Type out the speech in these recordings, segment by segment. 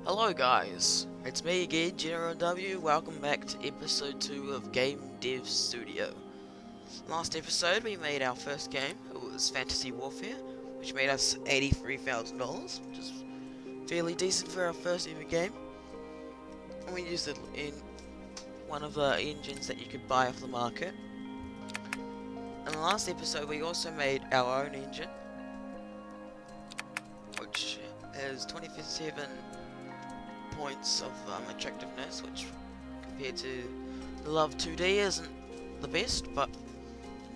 Hello guys, it's me again, General W. Welcome back to episode 2 of Game Dev Studio. Last episode we made our first game. It was Fantasy Warfare, which made us $83,000, which is fairly decent for our first ever game. And we used it in one of the engines that you could buy off the market. In the last episode we also made our own engine, which has 27 points of attractiveness, which compared to the Love 2D isn't the best, but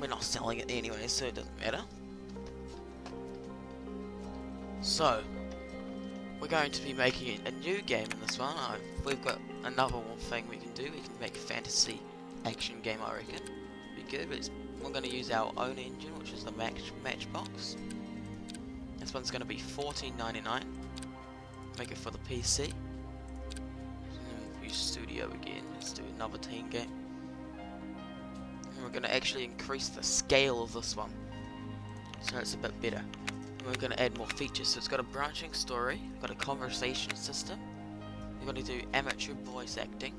we're not selling it anyway, so it doesn't matter. So, we're going to be making a new game in this one. We've got another one thing we can do. We can make a fantasy action game, I reckon. Be good, but we're going to use our own engine, which is the Matchbox. This one's going to be $14.99. Make it for the PC. Studio again. Let's do another team game. And we're going to actually increase the scale of this one, so it's a bit better. And we're going to add more features. So it's got a branching story, got a conversation system. We're going to do amateur voice acting.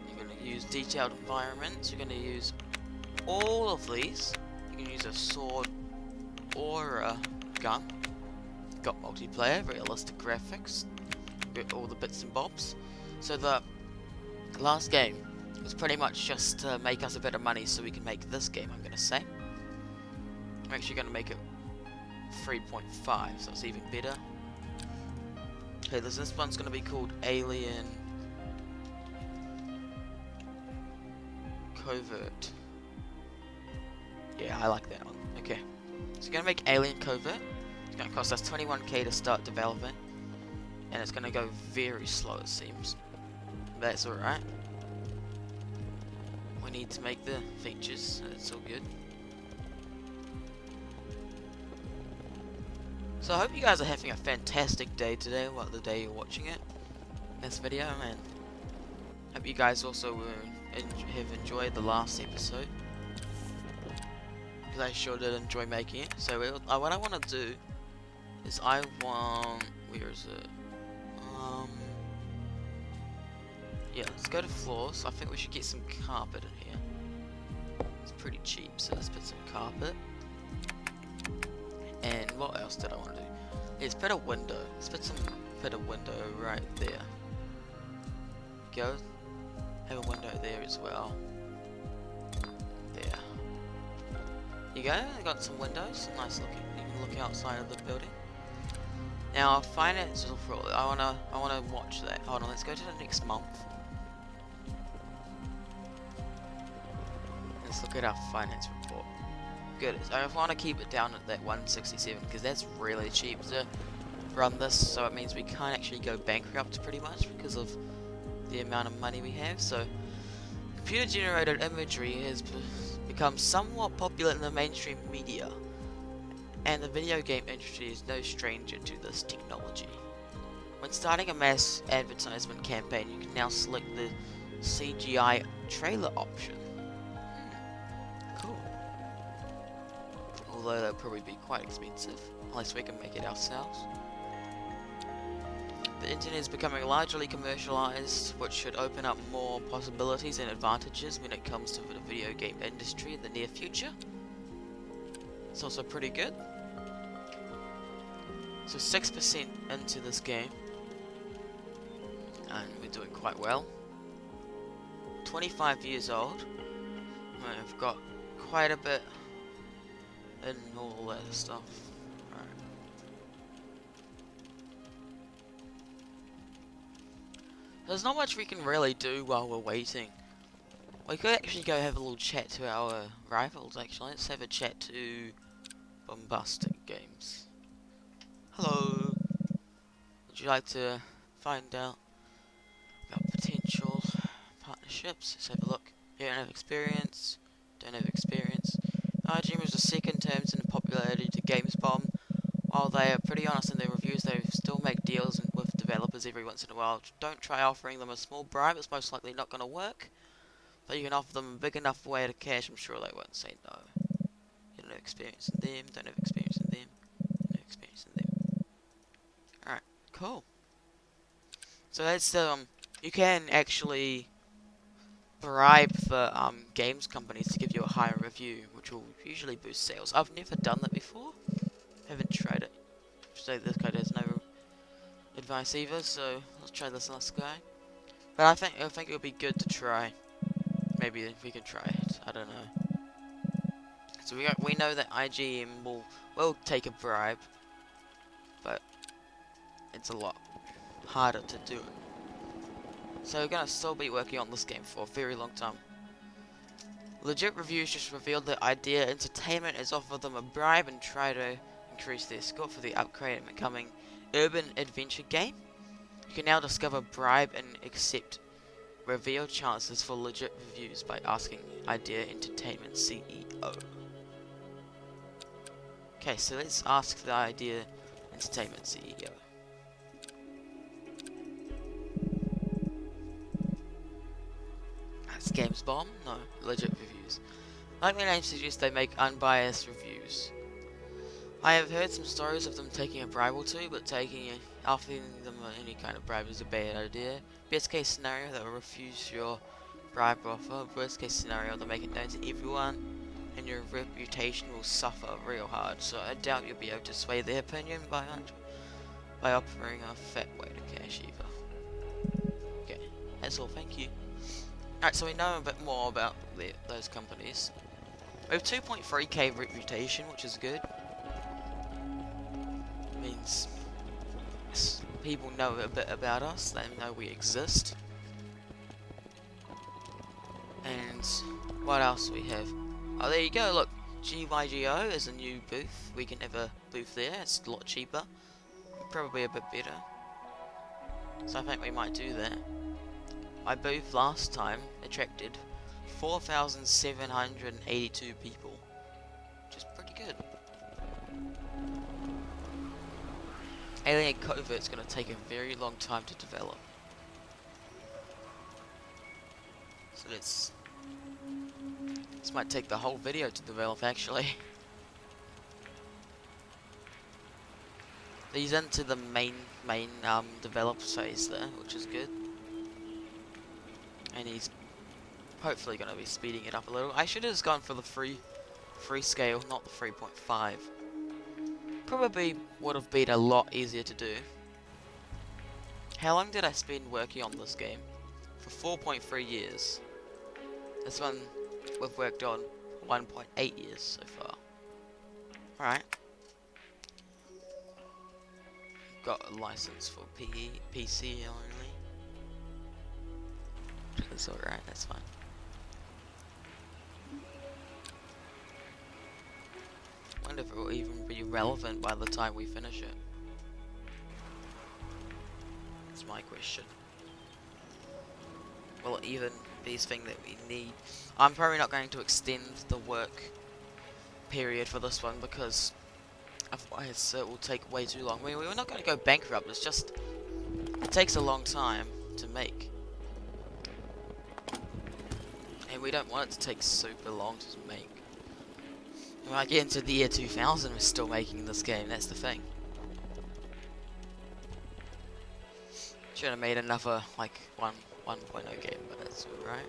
You're going to use detailed environments. You're going to use all of these. You can use a sword or a gun. Got multiplayer, realistic graphics, all the bits and bobs. So the last game was pretty much just to make us a bit of money so we can make this game, I'm going to say. I'm actually going to make it 3.5, so it's even better. Okay, this one's going to be called Alien Covert. Yeah, I like that one. Okay, so we're going to make Alien Covert. It's going to cost us 21k to start developing. And it's going to go very slow, it seems. That's alright. We need to make the features, so that's all good. So I hope you guys are having a fantastic day today, well, the day you're watching it, this video, and hope you guys also have enjoyed the last episode, because I sure did enjoy making it. So what I want to do is where is it? Yeah, let's go to floors. I think we should get some carpet in here. It's pretty cheap, so let's put some carpet. And what else did I want to do? Let's put a window. Let's put a window right there. Go. Have a window there as well. There. You go. I got some windows. Nice looking. You can look outside of the building. Now, finance overall. I wanna watch that. Hold on. Let's go to the next month. Let's look at our finance report. Good. I want to keep it down at that 167 because that's really cheap to run this. So it means we can't actually go bankrupt pretty much because of the amount of money we have. So computer-generated imagery has become somewhat popular in the mainstream media, and the video game industry is no stranger to this technology. When starting a mass advertisement campaign, you can now select the CGI trailer option. Cool. Although that'll probably be quite expensive, unless we can make it ourselves. The internet is becoming largely commercialized, which should open up more possibilities and advantages when it comes to the video game industry in the near future. It's also pretty good. So 6% into this game, and we're doing quite well. 25 years old. I've got quite a bit in all that stuff. Alright. There's not much we can really do while we're waiting. We could actually go have a little chat to our rivals, actually. Let's have a chat to Bombastic Games. Hello. Would you like to find out about potential partnerships? Let's have a look. You don't have experience. Don't have experience. IGN was the second terms in popularity to GamesBomb. While they are pretty honest in their reviews, they still make deals with developers every once in a while. Don't try offering them a small bribe, it's most likely not going to work. But you can offer them a big enough way to cash, I'm sure they won't say no. You don't have experience in them, don't have experience in them, no experience in them. Alright, cool. So that's you can actually bribe the games companies to give you a higher review, which will usually boost sales. I've never done that before. Haven't tried it. So this guy has no advice either. So let's try this last guy. But I think it would be good to try. Maybe if we can try it. I don't know. So we know that IGM will take a bribe, but it's a lot harder to do it. So we're gonna still be working on this game for a very long time. Legit Reviews just revealed that Idea Entertainment has offered them a bribe and try to increase their score for the upgrade and becoming urban adventure game. You can now discover bribe and accept reveal chances for legit reviews by asking Idea Entertainment CEO. Okay, so let's ask the Idea Entertainment CEO. That's Games Bomb? No, legit reviews. Like their name suggests, they make unbiased reviews. I have heard some stories of them taking a bribe or two, but offering them any kind of bribe is a bad idea. Best case scenario, they'll refuse your bribe offer. Worst case scenario, they'll make it known to everyone, and your reputation will suffer real hard. So I doubt you'll be able to sway their opinion by offering a fat way to cash either. Okay, that's all. Thank you. Alright, so we know a bit more about those companies. We have 2.3k reputation, which is good. Means people know a bit about us, they know we exist. And what else we have? Oh, there you go, look. GYGO is a new booth. We can have a booth there, it's a lot cheaper. Probably a bit better. So I think we might do that. My booth last time attracted 4,782 people, which is pretty good. Alien Covert's going to take a very long time to develop. So this might take the whole video to develop actually. He's into the main develop phase there, which is good. And he's hopefully going to be speeding it up a little. I should have just gone for the free scale, not the 3.5. Probably would have been a lot easier to do. How long did I spend working on this game? For 4.3 years. This one we've worked on 1.8 years so far. Alright. Got a license for PC only. That's alright, that's fine. Wonder if it will even be relevant by the time we finish it. That's my question. Will it even be something that we need? I'm probably not going to extend the work period for this one because otherwise it will take way too long. We're not going to go bankrupt, it's just it takes a long time to make. And we don't want it to take super long to make. When I get into the year 2000, we're still making this game, that's the thing. Should have made another, like, 1.0 game, but that's alright.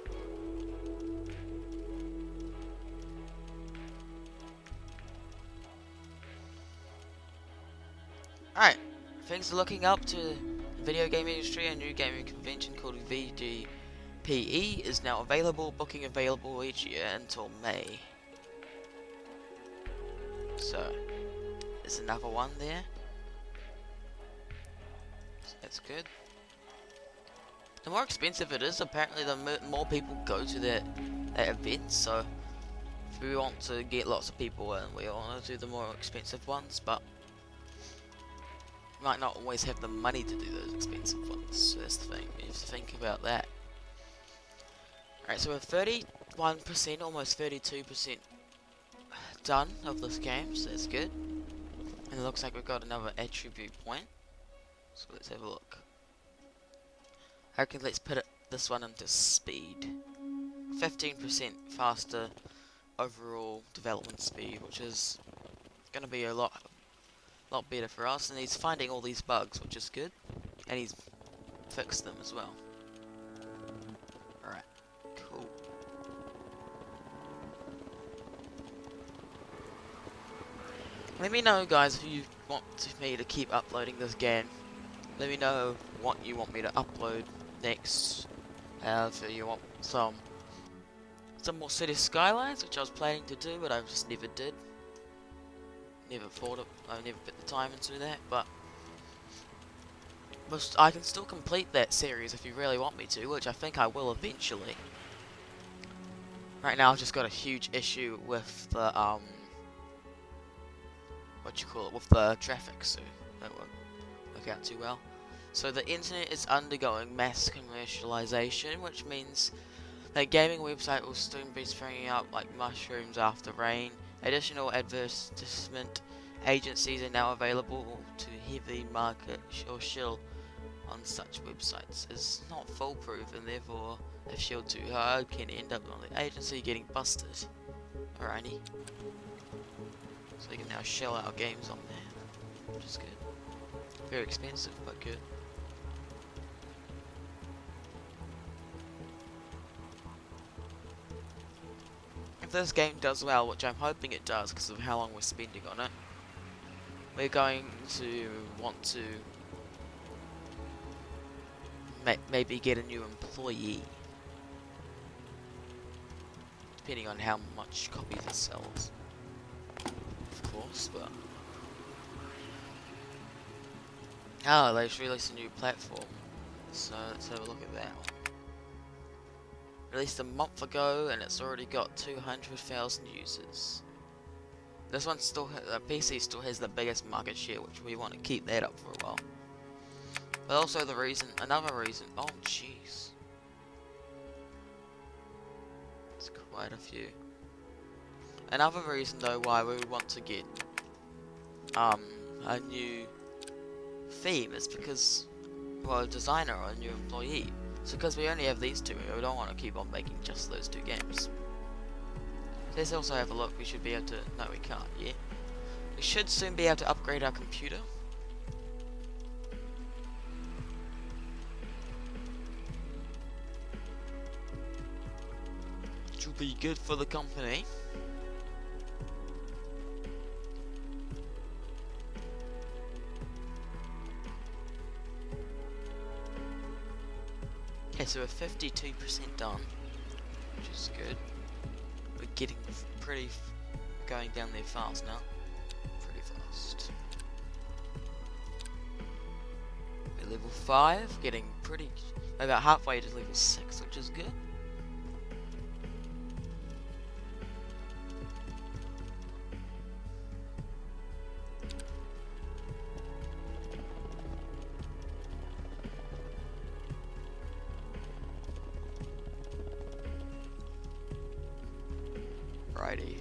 Alright, things are looking up to the video game industry. A new gaming convention called VGPE is now available, booking available each year until May. So, there's another one there. So that's good. The more expensive it is, apparently the more people go to that event, so if we want to get lots of people in, we want to do the more expensive ones, but we might not always have the money to do those expensive ones, so that's the thing, we have to think about that. Alright, so we're 31%, almost 32% done of this game, so that's good. And it looks like we've got another attribute point, so let's have a look. I reckon let's put this one into speed. 15% faster overall development speed, which is going to be a lot better for us. And he's finding all these bugs, which is good. And he's fix them as well. Alright, cool. Let me know, guys, if you want me to keep uploading this game. Let me know what you want me to upload next. If you want some more City Skylines, which I was planning to do, but I just never did. Never thought of, I never put the time into that, but I can still complete that series if you really want me to, which I think I will eventually. Right now I've just got a huge issue with the, with the traffic, so that won't work out too well. So the internet is undergoing mass commercialization, which means that gaming website will soon be springing up like mushrooms after rain. Additional advertisement agencies are now available to heavy market or shill on such websites. It's not foolproof, and therefore, if shilled too hard, can end up on the agency getting busted. Alrighty. So you can now shell out games on there, which is good. Very expensive, but good. If this game does well, which I'm hoping it does because of how long we're spending on it, we're going to want to maybe get a new employee, depending on how much copies it sells, of course. But oh, they just released a new platform, so let's have a look at that one. Released a month ago, and it's already got 200,000 users. This one still, the PC still has the biggest market share, which we want to keep that up for a while. But also another reason, oh jeez. It's quite a few. Another reason though why we would want to get a new theme is because, well, a designer or a new employee. So because we only have these two, we don't want to keep on making just those two games. Let's also have a look. We should be able to, no we can't yet. We should soon be able to upgrade our computer. Which will be good for the company. Okay, so we're 52% done, which is good. We're getting going down there fast now. Pretty fast. We're level 5, getting about halfway to level 6, which is good. Righty.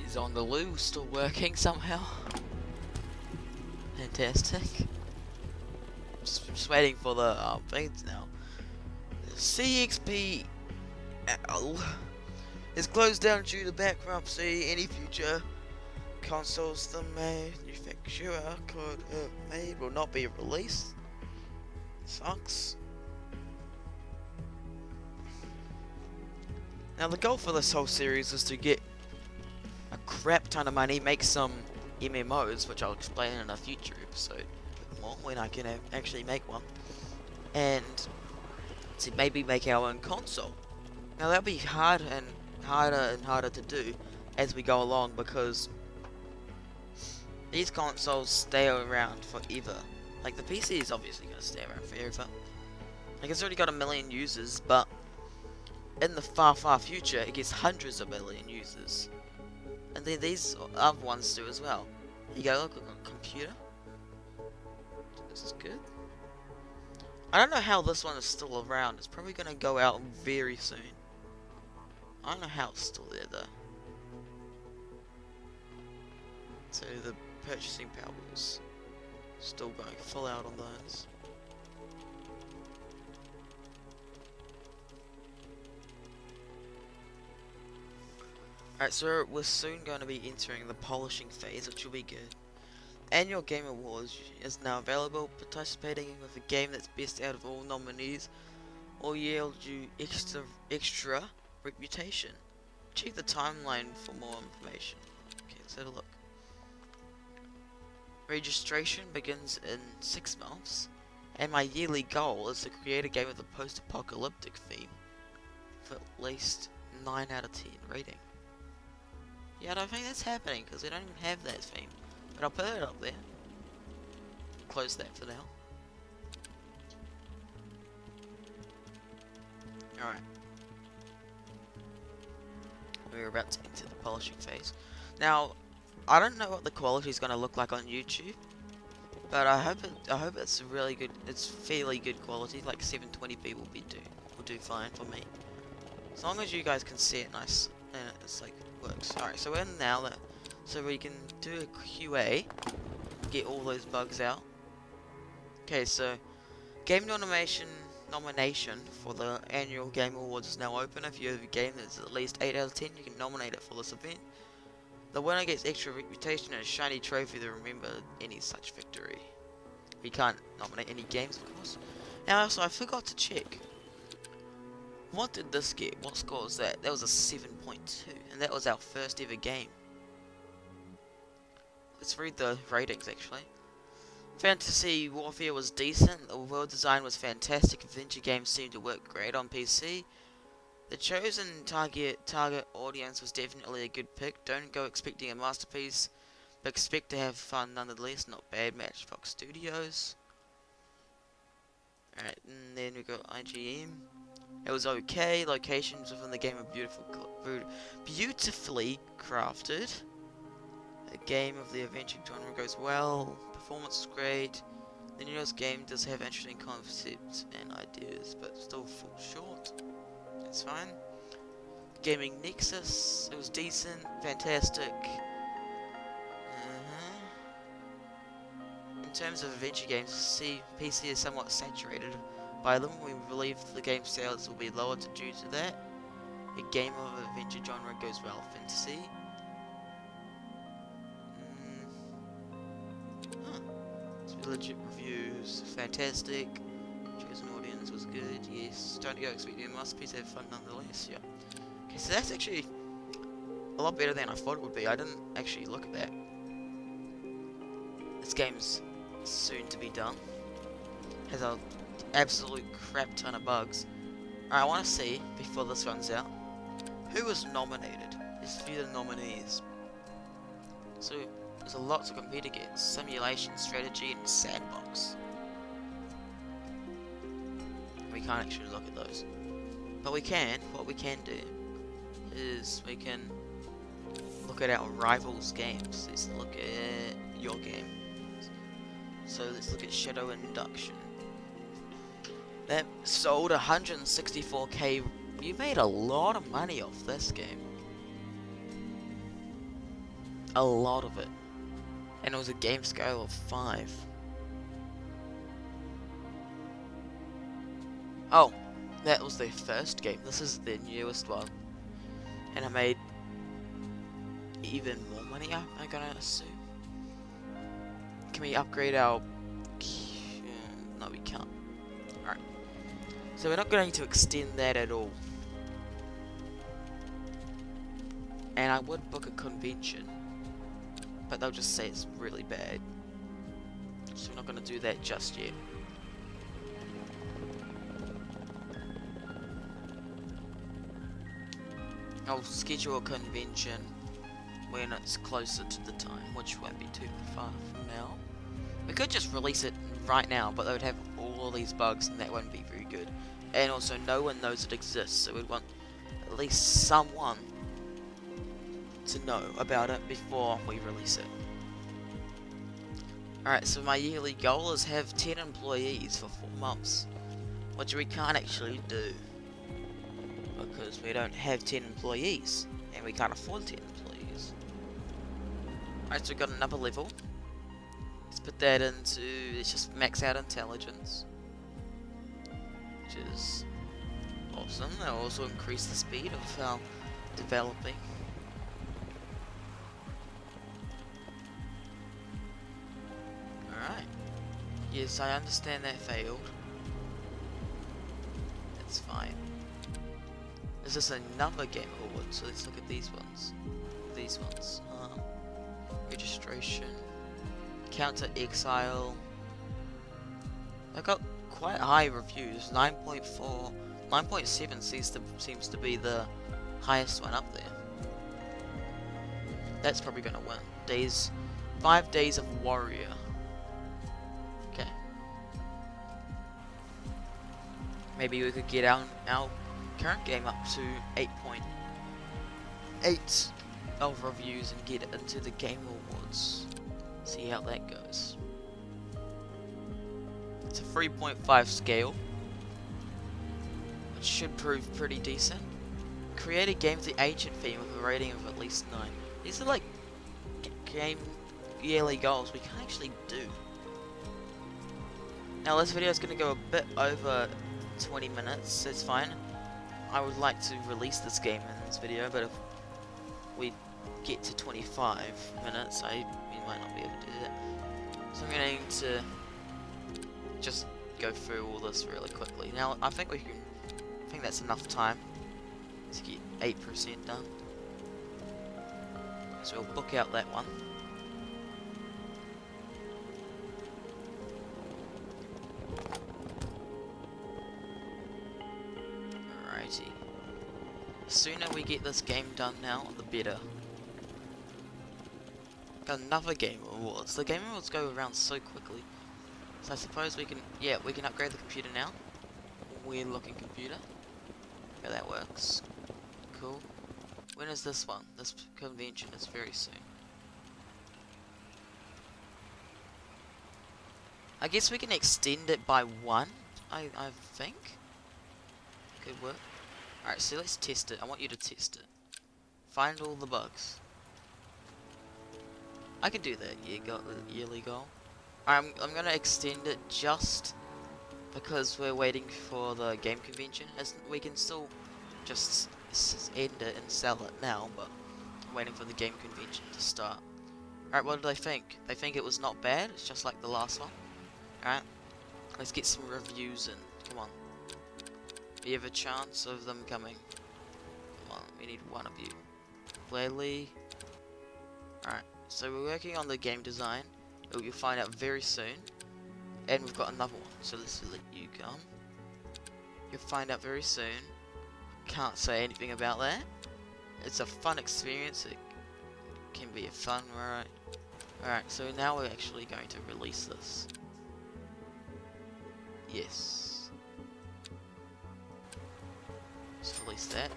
Is on the loo still working somehow? Fantastic. Just waiting for the things now. CXP is closed down due to bankruptcy. Any future consoles the manufacturer could have made will not be released. Sucks. Now the goal for this whole series is to get a crap ton of money, make some MMOs, which I'll explain in a future episode more when I can actually make one, and to maybe make our own console. Now that'll be harder and harder to do as we go along, because these consoles stay around forever. Like the PC is obviously going to stay around forever. Like it's already got 1 million users, but in the far future it gets hundreds of million users. And then these other ones do as well. You go look at the computer. This is good. I don't know how this one is still around. It's probably going to go out very soon. I don't know how it's still there though. So the purchasing power is still going full out on those. Alright, so we're soon going to be entering the polishing phase, which will be good. Annual Game Awards is now available. Participating with a game that's best out of all nominees will yield you extra reputation. Check the timeline for more information. Okay, let's have a look. Registration begins in 6 months, and my yearly goal is to create a game with a post-apocalyptic theme with at least 9 out of 10 rating. Yeah, I don't think that's happening because we don't even have that theme, but I'll put it up there. Close that for now. Alright. We're about to enter the polishing phase. Now, I don't know what the quality is going to look like on YouTube, but I hope it's really good. It's fairly good quality. Like 720p will do fine for me, as long as you guys can see it nice and it's like works. Alright, so we're in now that so we can do a QA, get all those bugs out. Okay, so game nomination for the annual Game Awards is now open. If you have a game that's at least 8 out of 10, you can nominate it for this event. The winner gets extra reputation and a shiny trophy to remember any such victory. We can't nominate any games, of course. Now, also, I forgot to check. What did this get? What score was that? That was a 7.2, and that was our first ever game. Let's read the ratings, actually. Fantasy Warfare was decent, the world design was fantastic, adventure games seemed to work great on PC. The chosen target audience was definitely a good pick. Don't go expecting a masterpiece, but expect to have fun nonetheless. Not bad. Matchbox Studios. Alright, and then we got IGM. It was okay. Locations within the game are beautifully crafted. The game of the adventure genre goes well. Performance is great. The newest game does have interesting concepts and ideas, but still falls short. That's fine. Gaming Nexus, it was decent, fantastic. In terms of adventure games, PC is somewhat saturated by them. We believe the game sales will be lower due to that. A game of adventure genre goes well. Fantasy. Legit reviews, fantastic. Chosen audience was good, yes. Don't go expecting a masterpiece, have fun nonetheless, yeah. Okay, so that's actually a lot better than I thought it would be. I didn't actually look at that. This game's soon to be done. Has an absolute crap ton of bugs. Alright, I want to see, before this runs out, who was nominated. Let's view the nominees. So, there's a lot to compete against. Simulation, strategy, and sandbox. We can't actually look at those. But we can, what we can do is we can look at our rivals' games. Let's look at your game. So let's look at Shadow Induction. That sold 164k. You made a lot of money off this game. A lot of it. And it was a game scale of 5. Oh, that was their first game. This is their newest one. And I made even more money, I'm gonna assume. Can we upgrade our... No, we can't. Alright. So we're not going to extend that at all. And I would book a convention, but they'll just say it's really bad. So we're not going to do that just yet. I'll schedule a convention when it's closer to the time, which won't be too far from now. We could just release it right now, but they would have all these bugs and that won't be very good. And also no one knows it exists, so we'd want at least someone to know about it before we release it. Alright, so my yearly goal is have 10 employees for 4 months, which we can't actually do because we don't have 10 employees and we can't afford 10 employees. Alright, so we've got another level. Let's put that into, let's just max out intelligence, which is awesome. That'll also increase the speed of our developing. Yes, I understand that failed. That's fine. Is this another Game Award? So let's look at these ones. These ones. Registration. Counter Exile. They got quite high reviews. 9.4. 9.7 seems to be the highest one up there. That's probably gonna win. 5 Days of Warrior. Okay. Maybe we could get our current game up to 8.8 of reviews and get it into the Game Awards. See how that goes. It's a 3.5 scale, which should prove pretty decent. Create a game with the ancient theme with a rating of at least 9. These are like game yearly goals we can actually do. Now this video is going to go a bit over 20 minutes, it's fine. I would like to release this game in this video, but if we get to 25 minutes, we might not be able to do that. So I'm going to just go through all this really quickly. Now I think that's enough time to get 8% done. So we'll book out that one. Alrighty. The sooner we get this game done now, the better. Got another Game Awards. The Game Awards go around so quickly. So I suppose we can upgrade the computer now. Weird looking computer. Okay, that works. Cool. When is this one? This convention is very soon. I guess we can extend it by 1, I think. Could work. Alright, so let's test it. I want you to test it. Find all the bugs. I can do that, yearly goal. I'm gonna extend it just because we're waiting for the game convention. As we can still just end it and sell it now, but I'm waiting for the game convention to start. Alright, what do they think? They think it was not bad, it's just like the last one. Alright, let's get some reviews in. Come on. We have a chance of them coming. Come on, we need one of you. Gladly. Alright, so we're working on the game design. You'll find out very soon. And we've got another one, so let's let you come. You'll find out very soon. Can't say anything about that. It's a fun experience. It can be a fun ride. Alright, so now we're actually going to release this. Yes. Let's release that.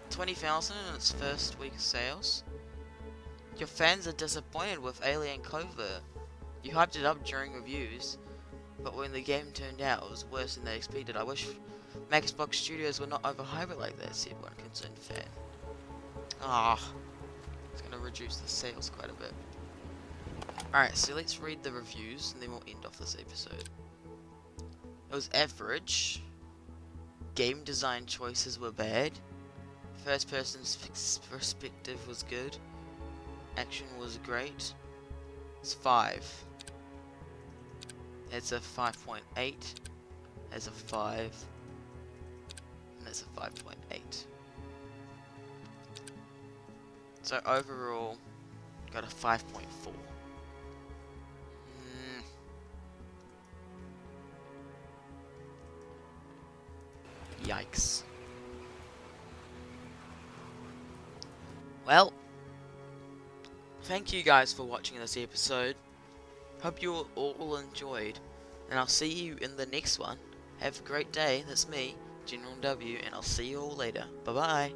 20,000 in its first week of sales. Your fans are disappointed with Alien Covert. You hyped it up during reviews, but when the game turned out, it was worse than they expected. I wish Maxbox Studios would not overhype it like that, said one concerned fan. It's going to reduce the sales quite a bit. Alright, so let's read the reviews, and then we'll end off this episode. It was average. Game design choices were bad. First person's perspective was good. Action was great. It's 5. It's a 5.8. There's a 5. And there's a 5.8. So overall, got a 5.4. Yikes. Well, thank you guys for watching this episode. Hope you all enjoyed, and I'll see you in the next one. Have a great day. That's me, General W, and I'll see you all later. Bye bye.